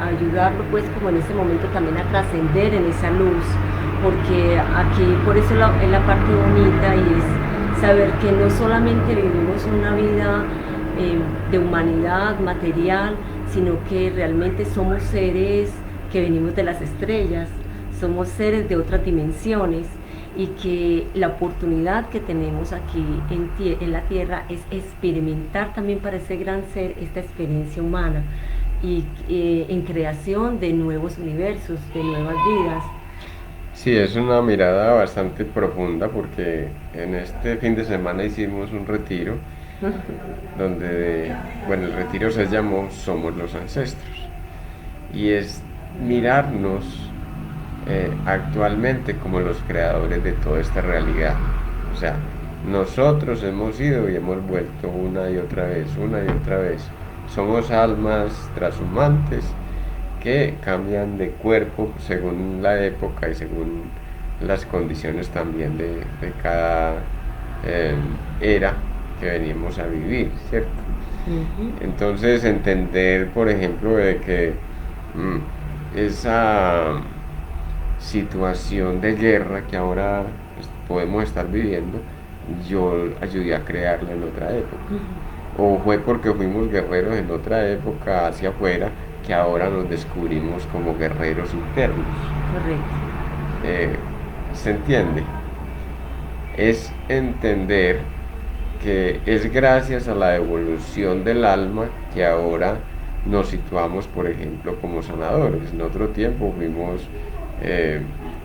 ayudarlo pues como en ese momento también a trascender en esa luz, porque aquí por eso es la parte bonita y es saber que no solamente vivimos una vida de humanidad material, sino que realmente somos seres que venimos de las estrellas, somos seres de otras dimensiones y que la oportunidad que tenemos aquí en la Tierra es experimentar también para ese gran ser esta experiencia humana y en creación de nuevos universos, de nuevas vidas. Sí, es una mirada bastante profunda porque en este fin de semana hicimos un retiro donde, bueno, el retiro se llamó Somos los Ancestros y es mirarnos actualmente como los creadores de toda esta realidad. O sea, nosotros hemos ido y hemos vuelto una y otra vez, una y otra vez. Somos almas transhumantes que cambian de cuerpo según la época y según las condiciones también de cada era que venimos a vivir, ¿cierto? Entonces entender, por ejemplo, de que esa situación de guerra que ahora pues, podemos estar viviendo, yo ayudé a crearla en otra época. O fue porque fuimos guerreros en otra época hacia afuera que ahora nos descubrimos como guerreros internos. Correcto. ¿Se entiende? Es entender que es gracias a la evolución del alma que ahora nos situamos, por ejemplo, como sanadores. En otro tiempo fuimos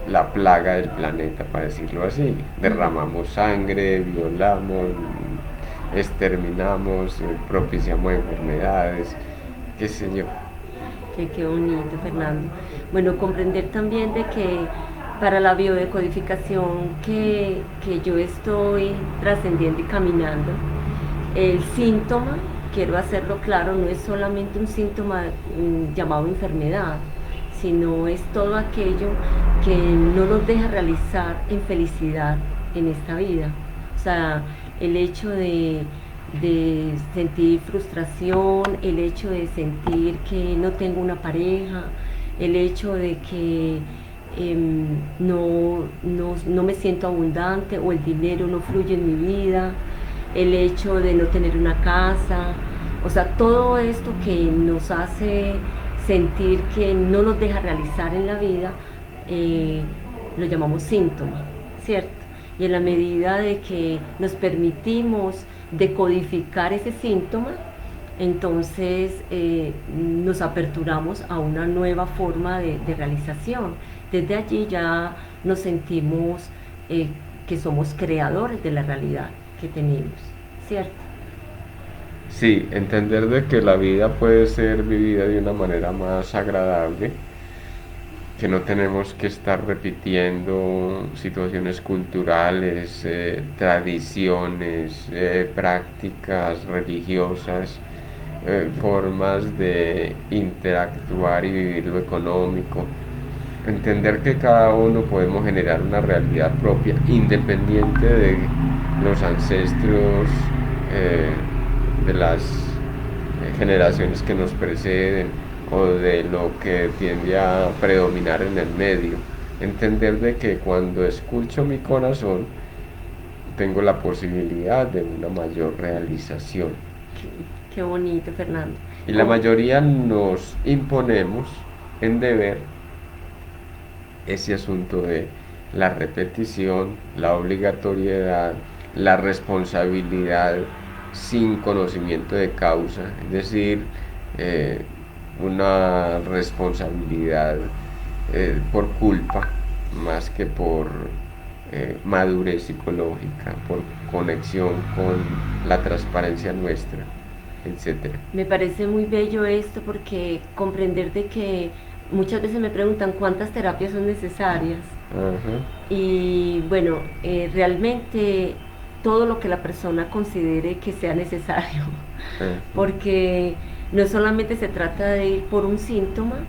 la plaga del planeta, para decirlo así. Derramamos sangre, violamos, exterminamos, propiciamos enfermedades, qué sé yo. Qué bonito, Fernando. Bueno, comprender también de que para la biodecodificación que yo estoy trascendiendo y caminando, el síntoma, quiero hacerlo claro, no es solamente un síntoma llamado enfermedad, sino es todo aquello que no nos deja realizar en felicidad en esta vida. O sea, el hecho de sentir frustración, el hecho de sentir que no tengo una pareja, el hecho de que no me siento abundante o el dinero no fluye en mi vida, el hecho de no tener una casa, O sea, todo esto que nos hace sentir que no nos deja realizar en la vida, eh, lo llamamos síntoma, ¿cierto? Y en la medida de que nos permitimos decodificar ese síntoma, entonces nos aperturamos a una nueva forma de realización. Desde allí ya nos sentimos que somos creadores de la realidad que tenemos, ¿cierto? Sí, entender de que la vida puede ser vivida de una manera más agradable, que no tenemos que estar repitiendo situaciones culturales, tradiciones, prácticas religiosas, formas de interactuar y vivir lo económico. Entender que cada uno podemos generar una realidad propia, independiente de los ancestros, eh, de las generaciones que nos preceden o de lo que tiende a predominar en el medio. Entender de que cuando escucho mi corazón tengo la posibilidad de una mayor realización. Qué bonito, Fernando. Y la mayoría nos imponemos en deber ese asunto de la repetición, la obligatoriedad, la responsabilidad sin conocimiento de causa, es decir, eh, una responsabilidad por culpa más que por madurez psicológica, por conexión con la transparencia nuestra, etcétera. Me parece muy bello esto porque comprender de que muchas veces me preguntan cuántas terapias son necesarias Ajá, y bueno, realmente todo lo que la persona considere que sea necesario, ajá. porque no solamente se trata de ir por un síntoma,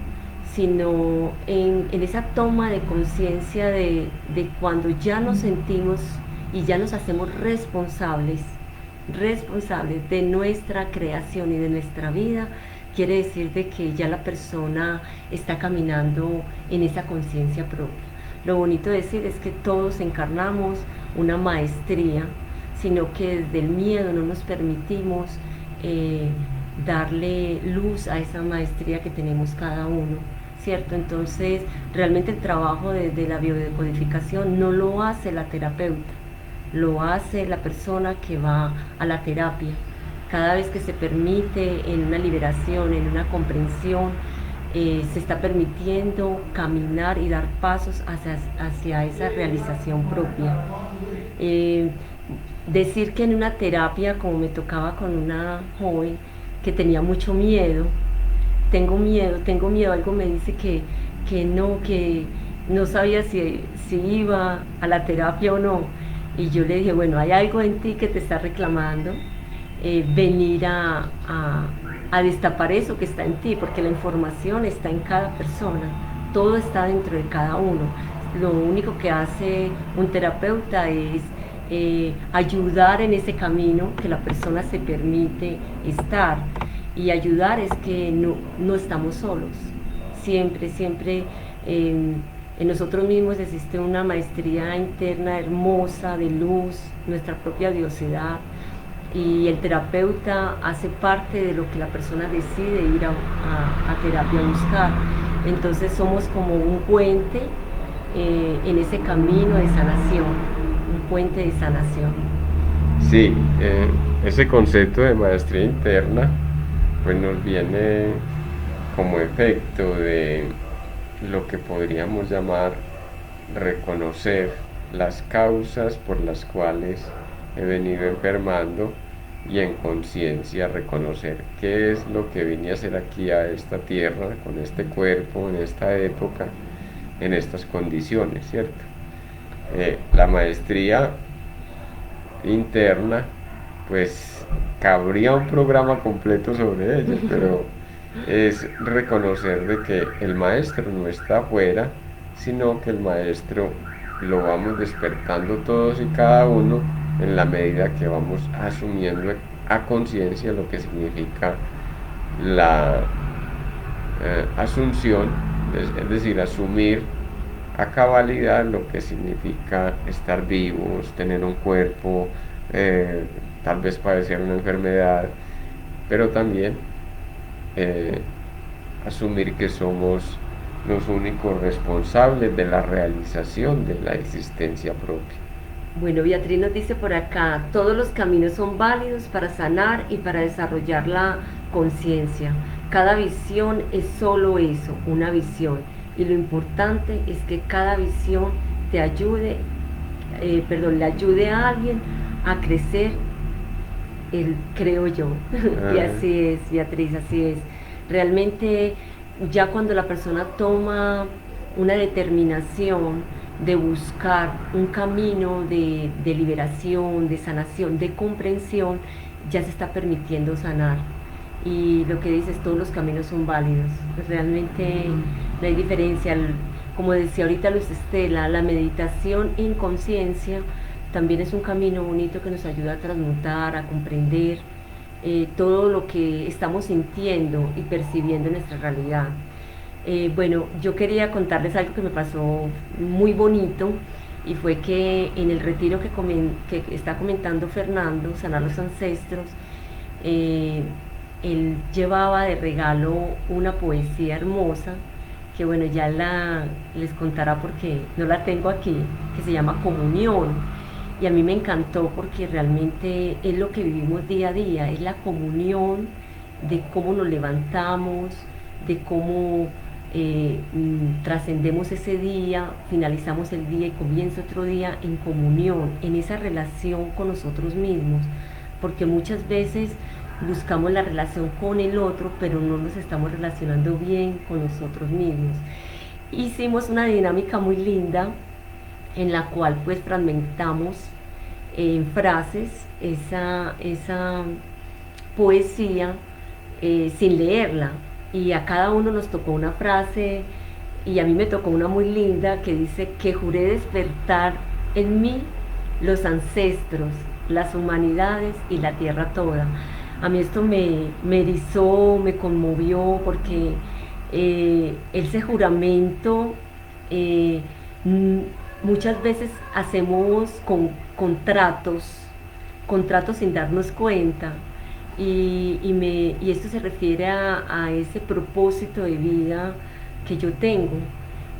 sino en esa toma de conciencia de cuando ya nos sentimos y ya nos hacemos responsables de nuestra creación y de nuestra vida, quiere decir de que ya la persona está caminando en esa conciencia propia. Lo bonito de decir es que todos encarnamos una maestría, sino que desde el miedo no nos permitimos darle luz a esa maestría que tenemos cada uno, ¿cierto? Entonces, realmente el trabajo de la biodecodificación no lo hace la terapeuta, lo hace la persona que va a la terapia. Cada vez que se permite en una liberación, en una comprensión, se está permitiendo caminar y dar pasos hacia esa realización propia. Eh, Decir que en una terapia, como me tocaba con una joven que tenía mucho miedo, tengo miedo, algo me dice que no sabía si iba a la terapia o no. Y yo le dije, bueno, hay algo en ti que te está reclamando, venir a destapar eso que está en ti, porque la información está en cada persona, todo está dentro de cada uno. Lo único que hace un terapeuta es ayudar en ese camino que la persona se permite estar. Y ayudar es que no estamos solos, siempre en nosotros mismos existe una maestría interna hermosa de luz, nuestra propia diosidad, y el terapeuta hace parte de lo que la persona decide ir a terapia a buscar. Entonces somos como un puente en ese camino de sanación, un puente de sanación. Sí, ese concepto de maestría interna pues nos viene como efecto de lo que podríamos llamar reconocer las causas por las cuales he venido enfermando y en conciencia reconocer qué es lo que vine a hacer aquí a esta tierra, con este cuerpo, en esta época, en estas condiciones, ¿cierto? La maestría interna, pues cabría un programa completo sobre ella, pero es reconocer de que el maestro no está afuera, sino que el maestro lo vamos despertando todos y cada uno en la medida que vamos asumiendo a conciencia lo que significa la asunción, es decir, asumir a cabalidad lo que significa estar vivos, tener un cuerpo, tal vez padecer una enfermedad, pero también eh, asumir que somos los únicos responsables de la realización de la existencia propia. Bueno, Beatriz nos dice por acá, todos los caminos son válidos para sanar y para desarrollar la conciencia. Cada visión es solo eso, una visión. Y lo importante es que cada visión te ayude, le ayude a alguien a crecer, creo yo. Y Ah, así es, Beatriz, así es. Realmente ya cuando la persona toma una determinación de buscar un camino de liberación, de sanación, de comprensión, ya se está permitiendo sanar. Y lo que dices, todos los caminos son válidos. Realmente no hay diferencia. Como decía ahorita Luz Estela, la meditación en conciencia también es un camino bonito que nos ayuda a transmutar, a comprender todo lo que estamos sintiendo y percibiendo en nuestra realidad. Bueno, yo quería contarles algo que me pasó muy bonito y fue que en el retiro que está comentando Fernando, Sanar los Ancestros, eh, él llevaba de regalo una poesía hermosa que bueno, les contará porque no la tengo aquí, que se llama Comunión. Y a mí me encantó porque realmente es lo que vivimos día a día, es la comunión de cómo nos levantamos, de cómo trascendemos ese día, finalizamos el día y comienza otro día en comunión, en esa relación con nosotros mismos, porque muchas veces buscamos la relación con el otro, pero no nos estamos relacionando bien con nosotros mismos. Hicimos una dinámica muy linda en la cual pues fragmentamos en frases esa poesía sin leerla, y a cada uno nos tocó una frase y a mí me tocó una muy linda que dice que juré despertar en mí los ancestros, las humanidades y la tierra toda. A mí esto me erizó, me conmovió porque ese juramento eh, muchas veces hacemos contratos, contratos sin darnos cuenta. Y esto se refiere a ese propósito de vida que yo tengo.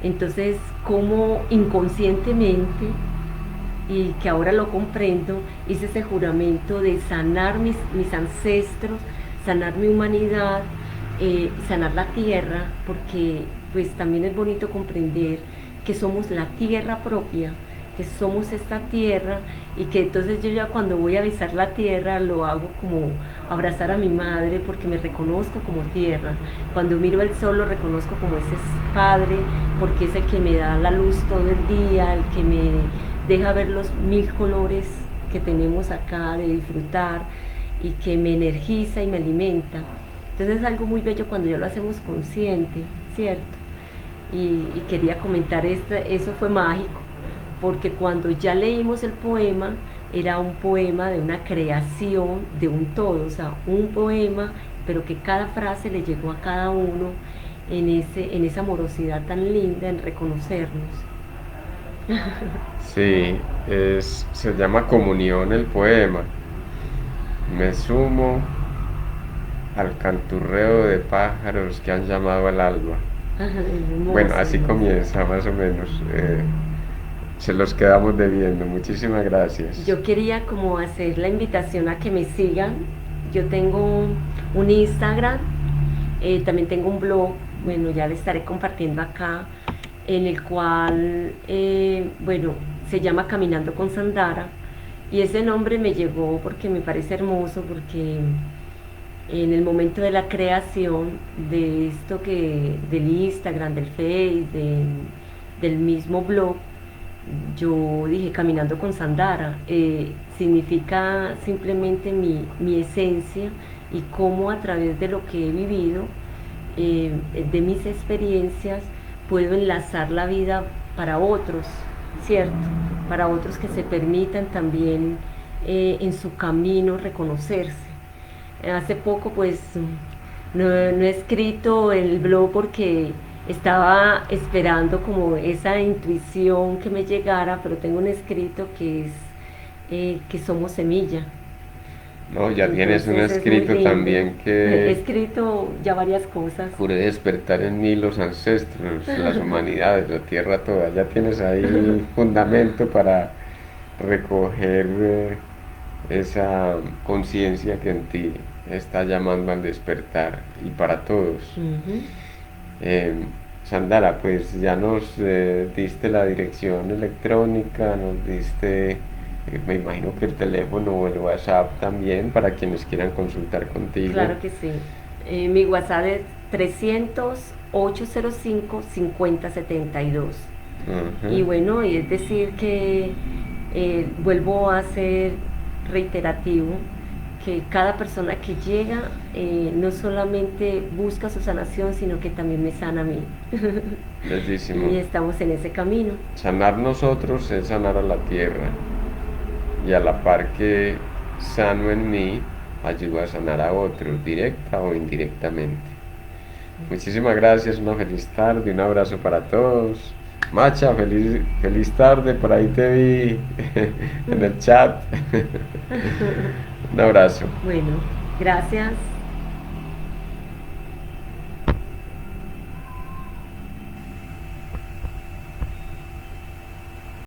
Entonces, como inconscientemente, y que ahora lo comprendo, hice ese juramento de sanar mis ancestros, sanar mi humanidad, sanar la tierra, porque pues también es bonito comprender que somos la tierra propia, que somos esta tierra, y que entonces yo ya cuando voy a avisar la tierra lo hago como abrazar a mi madre porque me reconozco como tierra. Cuando miro el sol lo reconozco como ese padre porque es el que me da la luz todo el día, el que me deja ver los 1000 colores que tenemos acá de disfrutar y que me energiza y me alimenta. Entonces es algo muy bello cuando ya lo hacemos consciente, ¿cierto? Y quería comentar eso fue mágico, porque cuando ya leímos el poema, era un poema de una creación de un todo, o sea, un poema, pero que cada frase le llegó a cada uno en esa amorosidad tan linda, en reconocernos. sí, se llama Comunión el poema. Me sumo al canturreo de pájaros que han llamado al alba. Bueno, Hermoso, así hermoso. comienza más o menos. Se los quedamos debiendo. Muchísimas gracias. Yo quería como hacer la invitación a que me sigan. Yo tengo un Instagram, también tengo un blog, bueno, ya le estaré compartiendo acá, en el cual, bueno, se llama Caminando con Sandara. Y ese nombre me llegó porque me parece hermoso, porque en el momento de la creación de esto del Instagram, del Face, del mismo blog, yo dije Caminando con Sandara, significa simplemente mi esencia y cómo a través de lo que he vivido, de mis experiencias, puedo enlazar la vida para otros, ¿cierto? Para otros que se permitan también en su camino reconocerse. Hace poco pues no he escrito el blog porque estaba esperando como esa intuición que me llegara, pero tengo un escrito que es que somos semilla, No, ya tienes un Entonces es muy escrito lindo. también He que escrito ya varias cosas. juré despertar en mí los ancestros, las humanidades, la tierra toda. Ya tienes ahí fundamento para recoger esa conciencia que en ti está llamando al despertar y para todos. Ujú. Eh, Sandara, pues ya nos diste la dirección electrónica, nos diste, me imagino que el teléfono o el WhatsApp también para quienes quieran consultar contigo. Claro que sí. Mi WhatsApp es 300-805-5072. Ujú. Y bueno, y es decir que vuelvo a ser reiterativo, que cada persona que llega no solamente busca su sanación, sino que también me sana a mí. Bellísimo. Y estamos en ese camino. Sanar nosotros es sanar a la tierra y a la par que sano en mí, ayuda a sanar a otros, directa o indirectamente. Muchísimas gracias, una feliz tarde, un abrazo para todos. Macha, feliz tarde, por ahí te vi en el chat. Un abrazo. Bueno, gracias.